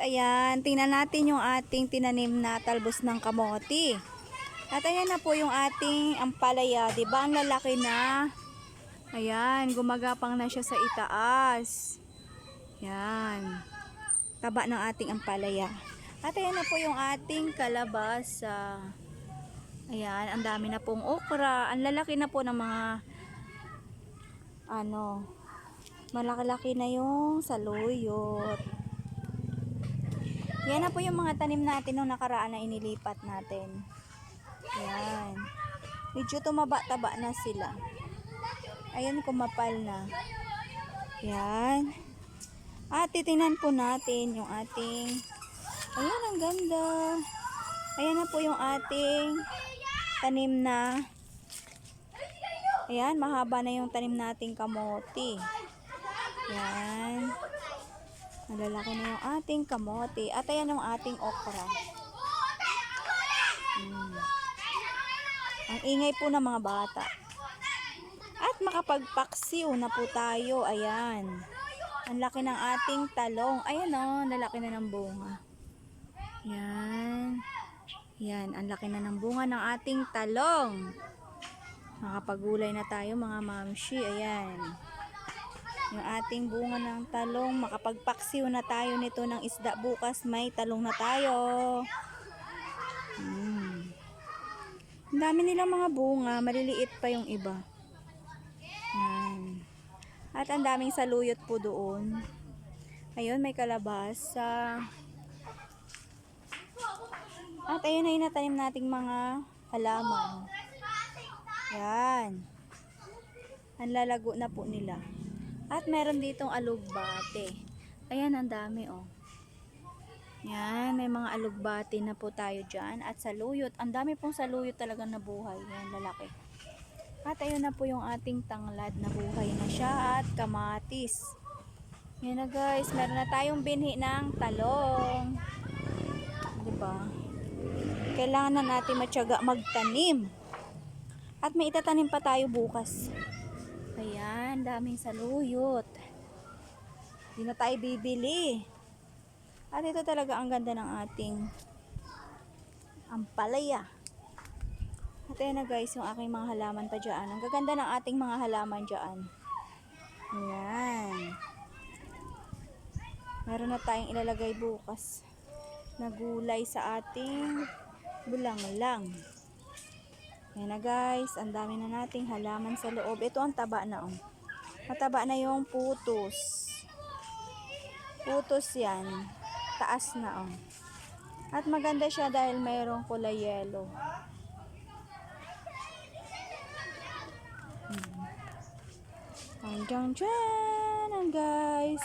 ayan, tingnan natin yung ating tinanim na talbos ng kamote. At ayan na po yung ating ampalaya, 'di ba? Ang lalaki na. Ayan, gumagapang na siya sa itaas. Yan. Taba ng ating ampalaya. At ayan na po yung ating kalabasa. Ayan, ang dami na pong okra. Ang lalaki na po ng mga malaki-laki na yung saluyot. Yan na po yung mga tanim natin nung nakaraan na inilipat natin. Ayan. Medyo tumaba-taba na sila. Ayan, kumapal na. Ayan. At titingnan po natin yung ating, ayan, ang ganda. Ayan na po yung ating tanim na, ayan, mahaba na yung tanim nating kamote. Ayan. Malalaki na yung ating kamote. At ayan yung ating okra. Ang ingay po ng mga bata. At makapagpaksiw na po tayo. Ayan. Ang laki ng ating talong. Ayan o, lalaki na ng bunga. Ayan. Ayan, ang laki na ng bunga ng ating talong. Makapagulay na tayo mga mamshi. Ayan. Yung ating bunga ng talong, makapagpaksiw na tayo nito ng isda bukas, may talong na tayo. Ang dami nilang mga bunga, maliliit pa yung iba. At ang daming saluyot po doon. Ayun, may kalabasa. At ayun na yung natanim nating mga halaman. Yan. Ang lalago na po nila. At meron ditong alugbate. Ayan, ang dami oh. Yan, may mga alugbate na po tayo dyan. At saluyot. Ang dami pong saluyot talaga na buhay. Yan, lalaki. At ayun na po yung ating tanglad na buhay na siya. At kamatis. Yan na guys, meron na tayong binhi ng talong. Diba? Kailangan na natin matyaga magtanim. At may itatanim pa tayo bukas. Ayan, daming saluyot. Hindi na tayo bibili. At ito talaga ang ganda ng ating ampalaya. At ayan na guys, yung aking mga halaman pa dyan. Ang gaganda ng ating mga halaman dyan. Ayan. Meron na tayong ilalagay bukas na gulay sa ating bulanglang. Ayan na guys, ang dami na nating halaman sa loob. Ito ang taba na oh. Mataba na yung putos. Putos yan. Taas na oh. At maganda siya dahil mayroong kulay yellow. Hanggang dyan guys.